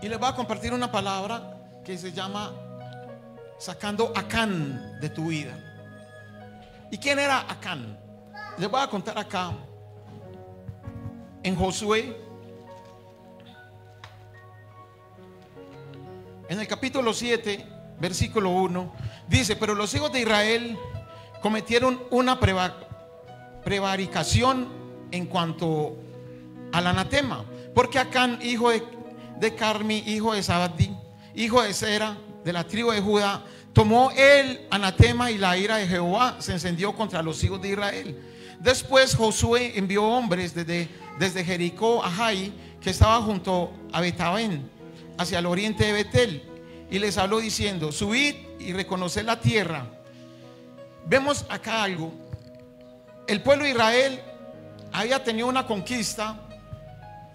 Y les voy a compartir una palabra que se llama sacando Acán de tu vida. ¿Y quién era Acán? Les voy a contar acá en Josué, en el capítulo 7, versículo 1. Dice: pero los hijos de Israel cometieron una prevaricación en cuanto al anatema, porque Acán, hijo de Carmi, hijo de Zabdi, hijo de Zera, de la tribu de Judá, tomó el anatema, y la ira de Jehová se encendió contra los hijos de Israel. Después Josué envió hombres desde Jericó a Jai, que estaba junto a Betabén, hacia el oriente de Betel, y les habló diciendo: subid y reconoced la tierra. Vemos acá algo. El pueblo de Israel había tenido una conquista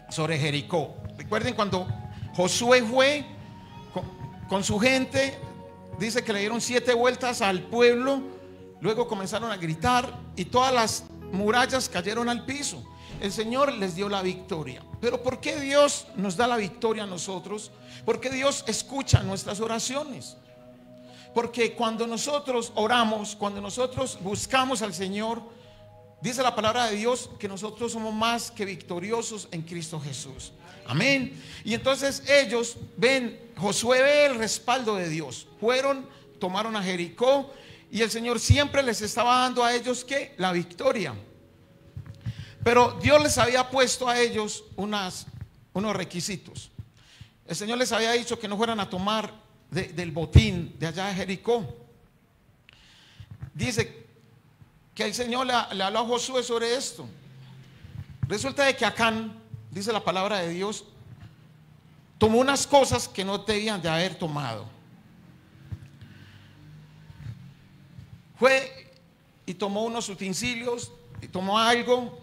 sobre Jericó. Recuerden cuando Josué fue con su gente, dice que le dieron 7 vueltas al pueblo. Luego comenzaron a gritar y todas las murallas cayeron al piso. El Señor les dio la victoria. Pero ¿por qué Dios nos da la victoria a nosotros? Porque Dios escucha nuestras oraciones. Porque cuando nosotros oramos, cuando nosotros buscamos al Señor, dice la palabra de Dios que nosotros somos más que victoriosos en Cristo Jesús. Amén. Y entonces ellos ven, Josué ve el respaldo de Dios. Fueron, tomaron a Jericó, y el Señor siempre les estaba dando a ellos ¿qué? La victoria. Pero Dios les había puesto a ellos unos requisitos. El Señor les había dicho que no fueran a tomar del botín de allá de Jericó. Dice que el Señor le habló a Josué sobre esto. Resulta de que Acán, dice la palabra de Dios, tomó unas cosas que no debían de haber tomado. Fue y tomó unos utensilios y tomó algo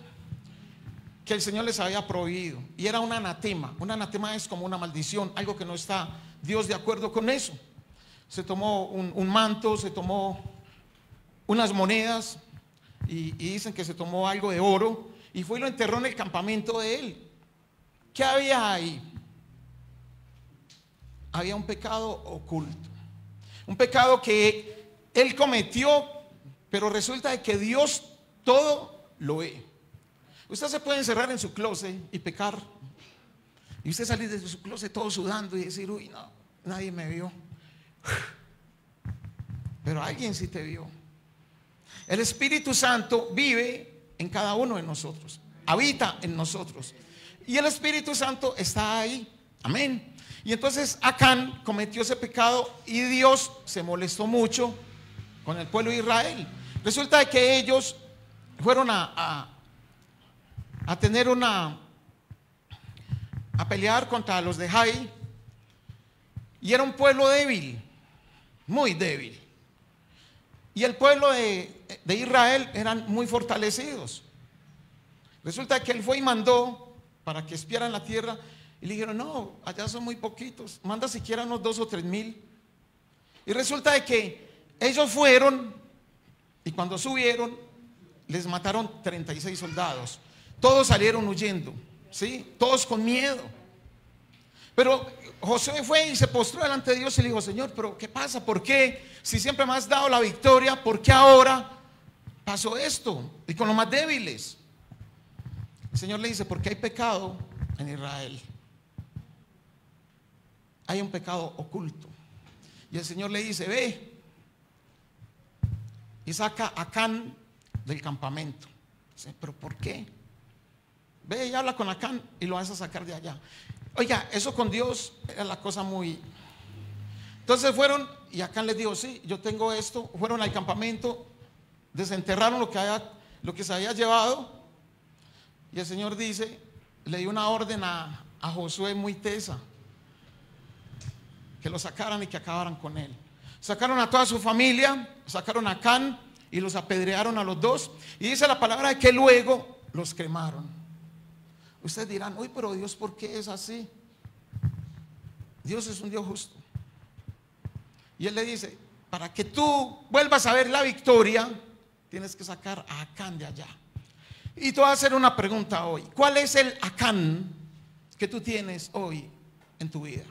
que el Señor les había prohibido, y era un anatema. Un anatema es como una maldición, algo que no está Dios de acuerdo con eso. Se tomó un manto, se tomó unas monedas, y dicen que se tomó algo de oro, y fue y lo enterró en el campamento de él. ¿Qué había ahí? Había un pecado oculto, un pecado que él cometió, pero resulta de que Dios todo lo ve. Usted se puede encerrar en su closet y pecar, y usted salir de su closet todo sudando y decir: uy, no, nadie me vio. Pero alguien sí te vio. El Espíritu Santo vive en cada uno de nosotros, habita en nosotros, y el Espíritu Santo está ahí. Amén. Y entonces Acán cometió ese pecado, y Dios se molestó mucho con el pueblo de Israel. Resulta de que ellos fueron a tener a pelear contra los de Jai, y era un pueblo débil, muy débil, y el pueblo de Israel eran muy fortalecidos. Resulta que él fue y mandó para que espiaran la tierra, y le dijeron: no, allá son muy poquitos, manda siquiera unos 2 o 3 mil. Y resulta de que ellos fueron, y cuando subieron les mataron 36 soldados. Todos salieron huyendo, ¿sí? Todos con miedo. Pero Josué fue y se postró delante de Dios y le dijo: Señor, pero ¿qué pasa? ¿Por qué? Si siempre me has dado la victoria, ¿por qué ahora pasó esto? Y con los más débiles. El Señor le dice: porque hay pecado en Israel. Hay un pecado oculto. Y el Señor le dice: ve y saca a Acán del campamento. Dice: pero ¿por qué? Ve y habla con Acán y lo vas a sacar de allá. Oiga, eso con Dios era la cosa muy... Entonces fueron, y Acán les dijo: sí, yo tengo esto. Fueron al campamento, desenterraron lo que se había llevado, y el Señor dice, le dio una orden a Josué muy tesa, que lo sacaran y que acabaran con él. Sacaron a toda su familia, sacaron a Acán y los apedrearon a los dos, y dice la palabra de que luego los quemaron. Ustedes dirán: uy, pero Dios, ¿por qué es así? Dios es un Dios justo, y Él le dice: para que tú vuelvas a ver la victoria, tienes que sacar a Acán de allá. Y te voy a hacer una pregunta hoy: ¿cuál es el Acán que tú tienes hoy en tu vida?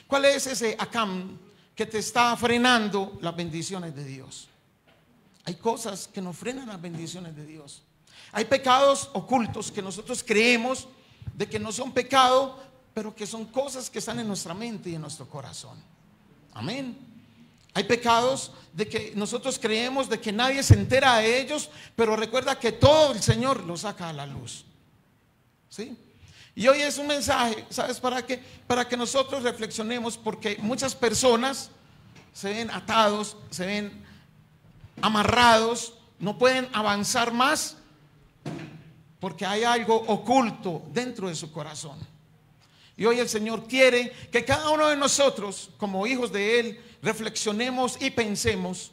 ¿Cuál es ese Acán que te está frenando las bendiciones de Dios? Hay cosas que nos frenan las bendiciones de Dios. Hay pecados ocultos que nosotros creemos de que no son pecado, pero que son cosas que están en nuestra mente y en nuestro corazón. Amén. Hay pecados de que nosotros creemos de que nadie se entera de ellos, pero recuerda que todo el Señor lo saca a la luz. ¿Sí? Y hoy es un mensaje, ¿sabes para qué? Para que nosotros reflexionemos, porque muchas personas se ven atados, se ven amarrados, no pueden avanzar más porque hay algo oculto dentro de su corazón. Y hoy el Señor quiere que cada uno de nosotros, como hijos de Él, reflexionemos y pensemos: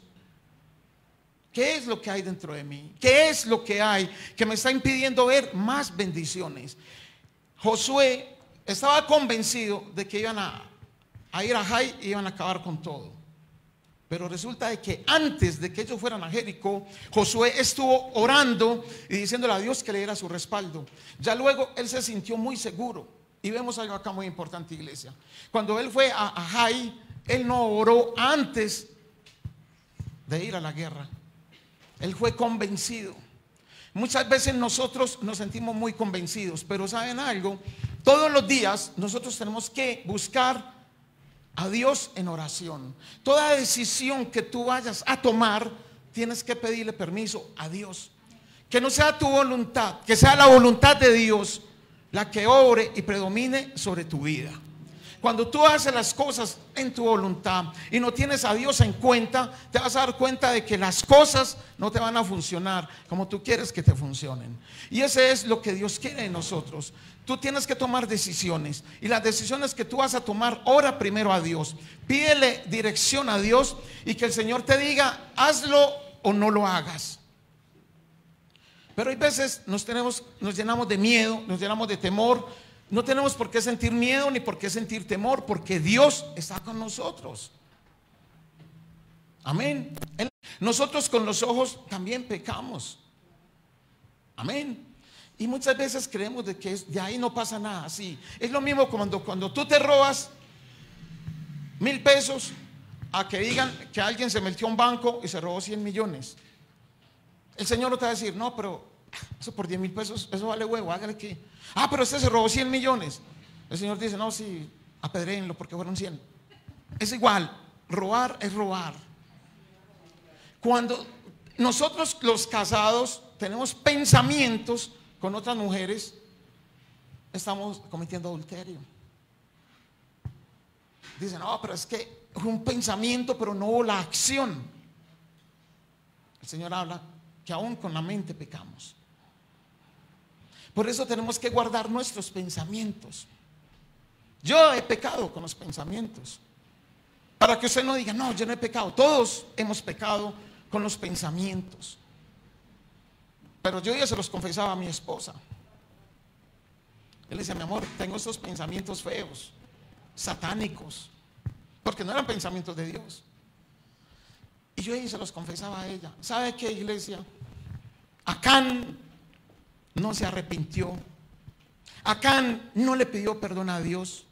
¿qué es lo que hay dentro de mí? ¿Qué es lo que hay que me está impidiendo ver más bendiciones? Josué estaba convencido de que iban a ir a Jai y iban a acabar con todo. Pero resulta de que antes de que ellos fueran a Jericó, Josué estuvo orando y diciéndole a Dios que le diera su respaldo. Ya luego él se sintió muy seguro. Y vemos algo acá muy importante, iglesia. Cuando él fue a Jai, él no oró antes de ir a la guerra. Él fue convencido. Muchas veces nosotros nos sentimos muy convencidos, pero ¿saben algo? Todos los días nosotros tenemos que buscar a Dios en oración. Toda decisión que tú vayas a tomar, tienes que pedirle permiso a Dios. Que no sea tu voluntad, que sea la voluntad de Dios la que obre y predomine sobre tu vida. Cuando tú haces las cosas en tu voluntad y no tienes a Dios en cuenta, te vas a dar cuenta de que las cosas no te van a funcionar como tú quieres que te funcionen. Y ese es lo que Dios quiere de nosotros. Tú tienes que tomar decisiones, y las decisiones que tú vas a tomar, ora primero a Dios, pídele dirección a Dios y que el Señor te diga: hazlo o no lo hagas. Pero hay veces nos llenamos de miedo, nos llenamos de temor. No tenemos por qué sentir miedo ni por qué sentir temor, porque Dios está con nosotros. Amén. Nosotros con los ojos también pecamos. Amén. Y muchas veces creemos de que de ahí no pasa nada. Sí, es lo mismo cuando tú te robas 1,000 pesos, a que digan que alguien se metió a un banco y se robó 100 millones. El Señor no te va a decir: no, pero eso por 10,000 pesos, eso vale huevo, hágale que. Pero este se robó 100 millones. El Señor dice: no, sí, apedréenlo porque fueron 100. Es igual, robar es robar. Cuando nosotros los casados tenemos pensamientos con otras mujeres, estamos cometiendo adulterio. Dicen: no, pero es que es un pensamiento, pero no hubo la acción. El Señor habla que aún con la mente pecamos. Por eso tenemos que guardar nuestros pensamientos. Yo he pecado con los pensamientos. Para que usted no diga: no, yo no he pecado. Todos hemos pecado con los pensamientos. Pero yo ya se los confesaba a mi esposa. Él decía: mi amor, tengo estos pensamientos feos, satánicos, porque no eran pensamientos de Dios. Y yo se los confesaba a ella. ¿Sabe qué, iglesia? Acán no se arrepintió. Acán no le pidió perdón a Dios.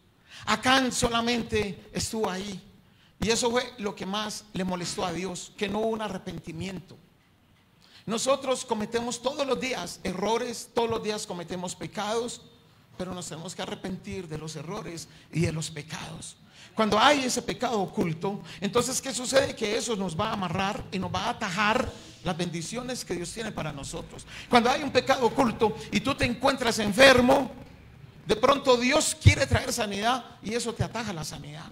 Acán solamente estuvo ahí. Y eso fue lo que más le molestó a Dios, que no hubo un arrepentimiento. Nosotros cometemos todos los días errores, todos los días cometemos pecados, pero nos tenemos que arrepentir de los errores y de los pecados. Cuando hay ese pecado oculto, entonces ¿qué sucede? Que eso nos va a amarrar y nos va a atajar las bendiciones que Dios tiene para nosotros. Cuando hay un pecado oculto y tú te encuentras enfermo, de pronto Dios quiere traer sanidad y eso te ataja la sanidad.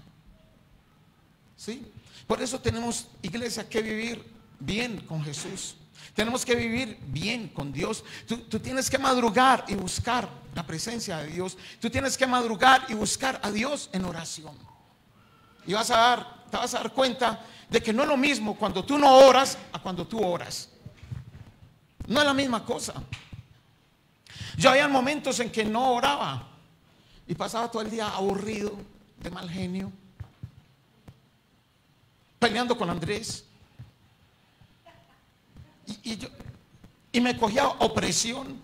¿Sí? Por eso tenemos, iglesia, que vivir bien con Jesús. Tenemos que vivir bien con Dios. Tú tienes que madrugar y buscar la presencia de Dios. Tú tienes que madrugar y buscar a Dios en oración. Y te vas a dar cuenta de que no es lo mismo cuando tú no oras a cuando tú oras. No es la misma cosa. Yo había momentos en que no oraba y pasaba todo el día aburrido, de mal genio, peleando con Andrés. Y me cogía opresión.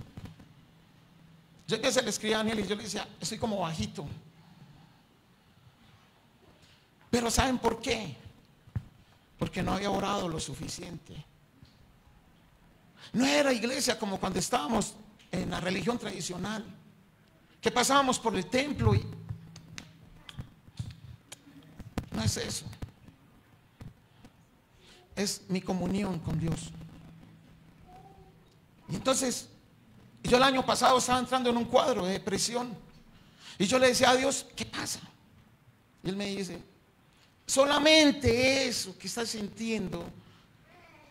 Yo que se le escribía a Daniel y yo le decía: estoy como bajito. Pero ¿saben por qué? Porque no había orado lo suficiente. No era iglesia como cuando estábamos en la religión tradicional, que pasábamos por el templo y no es eso. Es mi comunión con Dios. Y entonces, yo el año pasado estaba entrando en un cuadro de depresión. Y yo le decía a Dios, ¿qué pasa? Y Él me dice, solamente eso que estás sintiendo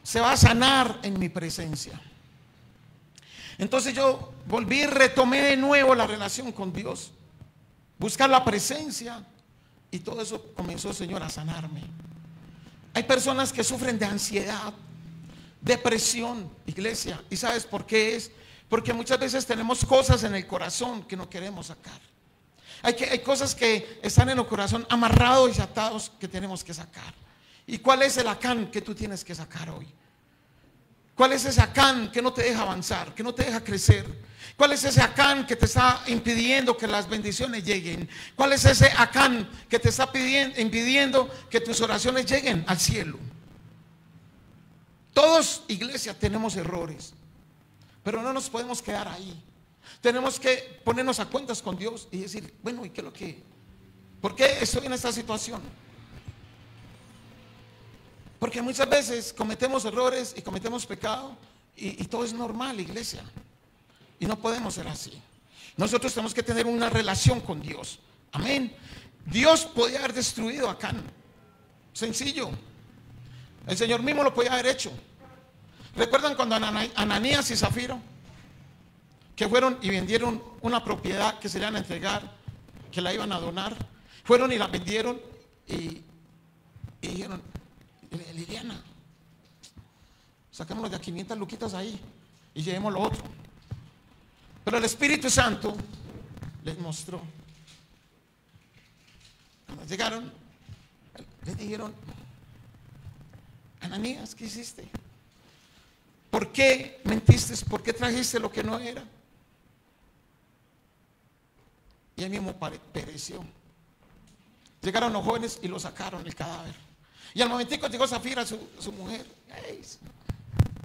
se va a sanar en mi presencia. Entonces yo volví y retomé de nuevo la relación con Dios, buscar la presencia, y todo eso comenzó, Señor, a sanarme. Hay personas que sufren de ansiedad, depresión, iglesia, ¿y sabes por qué es? Porque muchas veces tenemos cosas en el corazón que no queremos sacar. Hay cosas que están en el corazón amarrados y atados que tenemos que sacar. ¿Y cuál es el acán que tú tienes que sacar hoy? ¿Cuál es ese acán que no te deja avanzar, que no te deja crecer? ¿Cuál es ese acán que te está impidiendo que las bendiciones lleguen? ¿Cuál es ese acán que te está impidiendo que tus oraciones lleguen al cielo? Todos, iglesia, tenemos errores, pero no nos podemos quedar ahí. Tenemos que ponernos a cuentas con Dios y decir, bueno, ¿y qué es lo que? ¿Por qué estoy en esta situación? Porque muchas veces cometemos errores y cometemos pecado y todo es normal, iglesia. Y no podemos ser así. Nosotros tenemos que tener una relación con Dios. Amén. Dios podía haber destruido a Acán. Sencillo. El Señor mismo lo podía haber hecho. ¿Recuerdan cuando Ananías y Zafiro, que fueron y vendieron una propiedad que se le iban a entregar, que la iban a donar? Fueron y la vendieron y dijeron, Liliana, saquémonos de 500 luquitas ahí y llevemos lo otro. Pero el Espíritu Santo les mostró. Cuando llegaron, les dijeron, Ananías, ¿qué hiciste? ¿Por qué mentiste? ¿Por qué trajiste lo que no era? Y él mismo pereció. Llegaron los jóvenes y lo sacaron el cadáver. Y al momentico llegó Zafira, su mujer. Hey,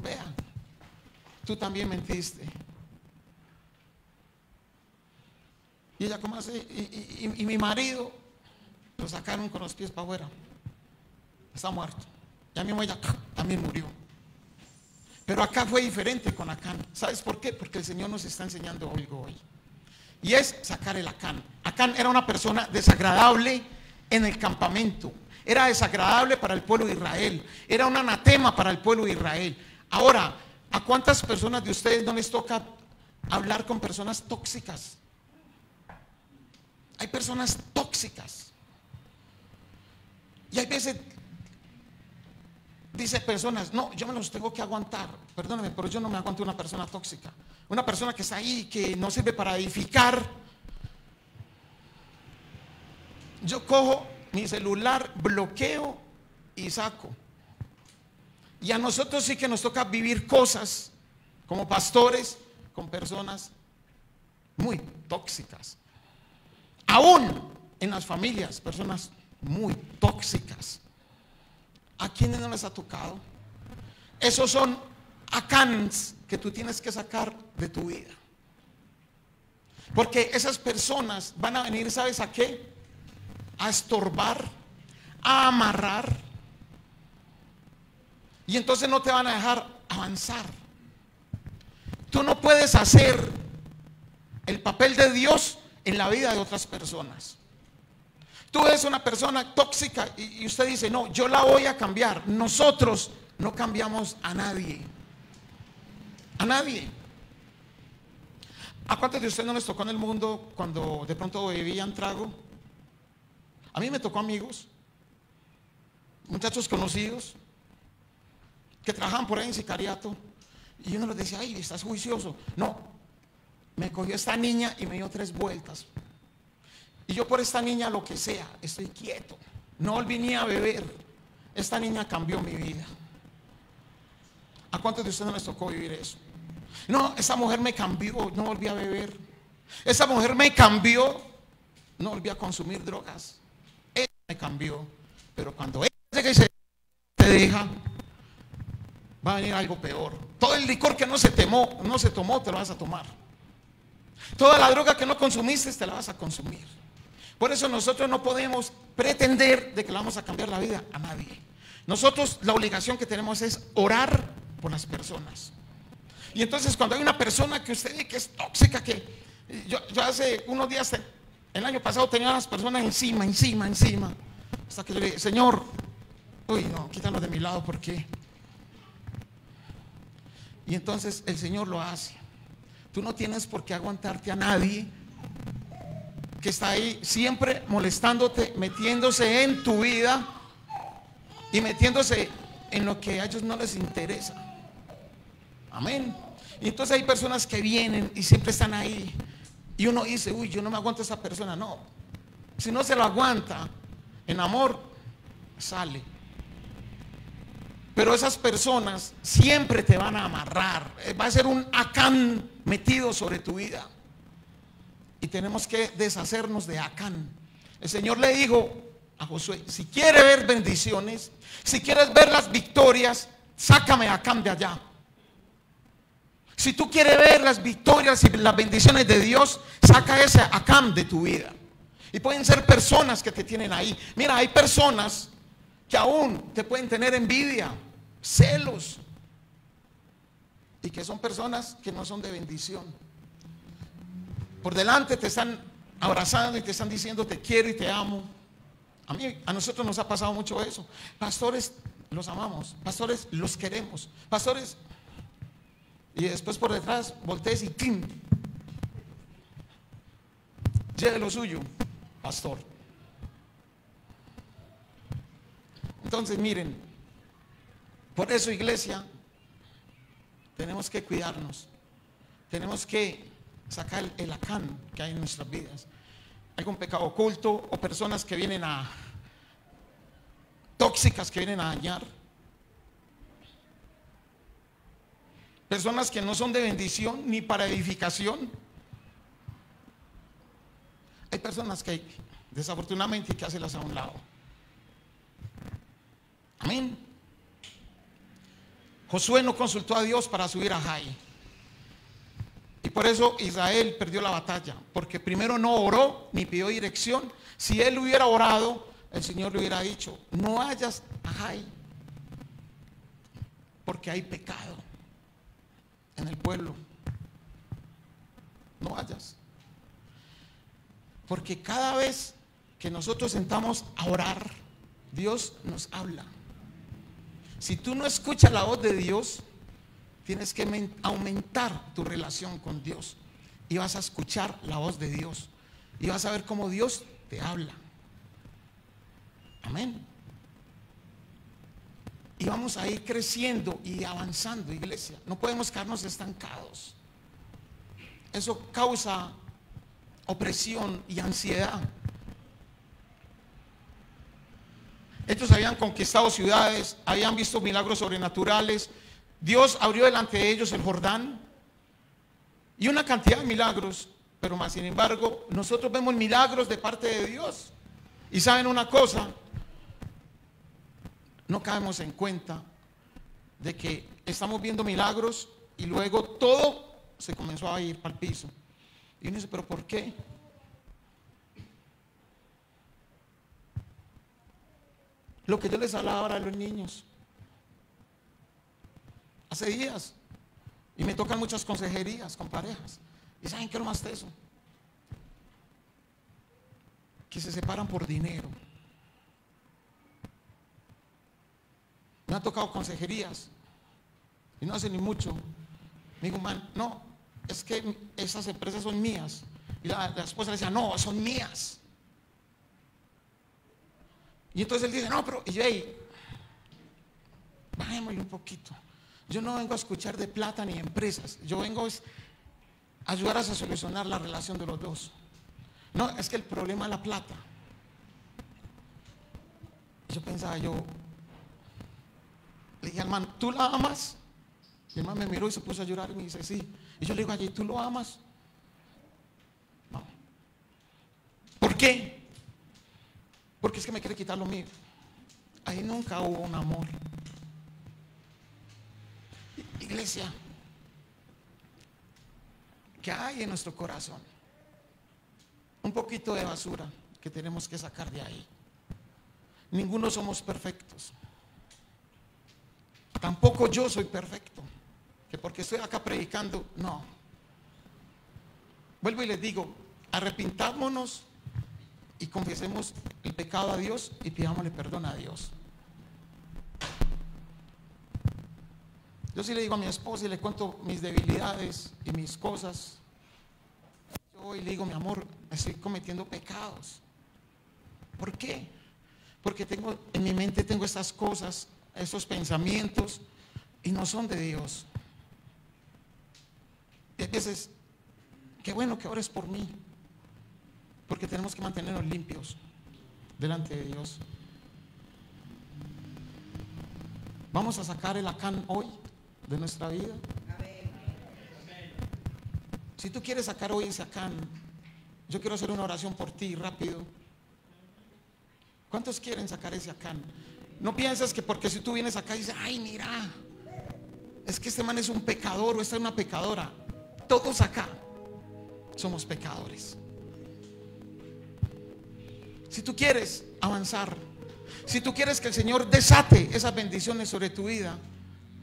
vea, tú también mentiste. Y ella, ¿cómo hace? Y mi marido lo sacaron con los pies para afuera. Está muerto. Ya mismo ella también murió. Pero acá fue diferente con Acán. ¿Sabes por qué? Porque el Señor nos está enseñando algo hoy. Y es sacar el Acán. Acán era una persona desagradable en el campamento. Era desagradable para el pueblo de Israel. Era un anatema para el pueblo de Israel. Ahora, ¿a cuántas personas de ustedes no les toca hablar con personas tóxicas? Hay personas tóxicas. Y hay veces dice personas, no, yo me los tengo que aguantar. Perdóname, pero yo no me aguanto una persona tóxica. Una persona que está ahí, que no sirve para edificar. Yo cojo mi celular, bloqueo y saco. Y a nosotros sí que nos toca vivir cosas como pastores con personas muy tóxicas. Aún en las familias, personas muy tóxicas. ¿A quiénes no les ha tocado? Esos son acáns que tú tienes que sacar de tu vida. Porque esas personas van a venir, ¿sabes a qué? A estorbar, a amarrar. Y entonces no te van a dejar avanzar. Tú no puedes hacer el papel de Dios en la vida de otras personas. Tú ves una persona tóxica y usted dice, no, yo la voy a cambiar. Nosotros no cambiamos a nadie. A nadie. ¿A cuántos de ustedes no les tocó en el mundo cuando de pronto bebían trago? A mí me tocó amigos, muchachos conocidos, que trabajaban por ahí en sicariato. Y uno les decía, ay, estás juicioso. No, me cogió esta niña y me dio 3 vueltas. Y yo por esta niña lo que sea, estoy quieto. No volví ni a beber. Esta niña cambió mi vida. ¿A cuántos de ustedes no les tocó vivir eso? No, esa mujer me cambió, no volví a beber. Esa mujer me cambió, no volví a consumir drogas. Ella me cambió. Pero cuando ella llega y se te deja, va a venir algo peor. Todo el licor que no se tomó, te lo vas a tomar. Toda la droga que no consumiste, te la vas a consumir. Por eso nosotros no podemos pretender de que le vamos a cambiar la vida a nadie. Nosotros la obligación que tenemos es orar por las personas. Y entonces cuando hay una persona que usted ve que es tóxica, que yo hace unos días, el año pasado, tenía a las personas encima, hasta que yo le dije: Señor, uy, no, quítalo de mi lado, porque. Y entonces el Señor lo hace. Tú no tienes por qué aguantarte a nadie que está ahí siempre molestándote, metiéndose en tu vida y metiéndose en lo que a ellos no les interesa. Amén. Y entonces hay personas que vienen y siempre están ahí, y uno dice: uy, yo no me aguanto a esa persona. No, si no se lo aguanta en amor, sale. Pero esas personas siempre te van a amarrar. Va a ser un Acán metido sobre tu vida. Y tenemos que deshacernos de Acán. El Señor le dijo a Josué: si quieres ver bendiciones, si quieres ver las victorias, sácame a Acán de allá. Si tú quieres ver las victorias y las bendiciones de Dios, saca ese Acán de tu vida. Y pueden ser personas que te tienen ahí. Mira, hay personas que aún te pueden tener envidia, celos, y que son personas que no son de bendición. Por delante te están abrazando y te están diciendo: te quiero y te amo. A nosotros nos ha pasado mucho eso. Pastores, los amamos. Pastores, los queremos. Pastores, y después por detrás voltees y ¡tim! Lleve lo suyo, pastor. Entonces miren, por eso, iglesia, tenemos que cuidarnos. Tenemos que sacar el Acán que hay en nuestras vidas. Algún pecado oculto o personas que vienen tóxicas, que vienen a dañar. Personas que no son de bendición ni para edificación. Hay personas que desafortunadamente hay que hacerlas a un lado. Amén. Josué no consultó a Dios para subir a Jai. Y por eso Israel perdió la batalla, porque primero no oró ni pidió dirección. Si él hubiera orado, el Señor le hubiera dicho: no vayas a Jai, porque hay pecado en el pueblo. No vayas. Porque cada vez que nosotros sentamos a orar, Dios nos habla. Si tú no escuchas la voz de Dios, tienes que aumentar tu relación con Dios, y vas a escuchar la voz de Dios, y vas a ver cómo Dios te habla. Amén. Y vamos a ir creciendo y avanzando, iglesia. No podemos quedarnos estancados. Eso causa opresión y ansiedad. Ellos habían conquistado ciudades, habían visto milagros sobrenaturales. Dios abrió delante de ellos el Jordán y una cantidad de milagros. Pero más sin embargo, nosotros vemos milagros de parte de Dios. Y saben una cosa, no caemos en cuenta de que estamos viendo milagros y luego todo se comenzó a ir para el piso. Y uno dice: ¿pero por qué? Lo que yo les hablaba ahora a los niños hace días, y me tocan muchas consejerías con parejas, y ¿saben qué es lo más teso? Que se separan por dinero. Me han tocado consejerías y no hace ni mucho. Me dijo: man, no, es que esas empresas son mías. Y la esposa le decía: no, son mías. Y entonces él dice: no, pero, y yo, hey, bajémosle un poquito. Yo no vengo a escuchar de plata ni empresas. Yo vengo a ayudar a solucionar la relación de los dos. No, es que el problema es la plata. Yo pensaba, le dije al man: ¿tú la amas? Y el man me miró y se puso a llorar y me dice: sí. Y yo le digo: allí, ¿tú lo amas? No. ¿Por qué? Porque es que me quiere quitar lo mío. ahí nunca hubo un amor. Iglesia, ¿qué hay en nuestro corazón? Un poquito de basura que tenemos que sacar de ahí. Ninguno somos perfectos. Tampoco yo soy perfecto, que porque estoy acá predicando, no. Vuelvo y les digo, arrepintámonos y confesemos el pecado a Dios y pidámosle perdón a Dios. Yo sí le digo a mi esposa y le cuento mis debilidades y mis cosas. Yo voy y le digo, mi amor, estoy cometiendo pecados. ¿Por qué? Porque en mi mente tengo estas cosas, estos pensamientos, y no son de Dios. Y a veces, qué bueno que ores por mí, porque tenemos que mantenernos limpios delante de Dios. Vamos a sacar el Acán hoy de nuestra vida. Si tú quieres sacar hoy ese Acán, yo quiero hacer una oración por ti rápido. ¿Cuántos quieren sacar ese Acán? No pienses que porque si tú vienes acá y dices, ay, mira, es que este man es un pecador o esta es una pecadora. Todos acá somos pecadores. Si tú quieres avanzar, si tú quieres que el Señor desate esas bendiciones sobre tu vida,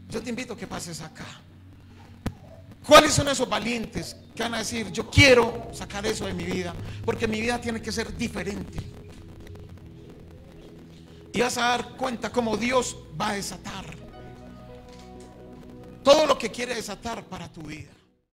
yo te invito a que pases acá. ¿Cuáles son esos valientes que van a decir, yo quiero sacar eso de mi vida, porque mi vida tiene que ser diferente? Y vas a dar cuenta cómo Dios va a desatar todo lo que quiere desatar para tu vida.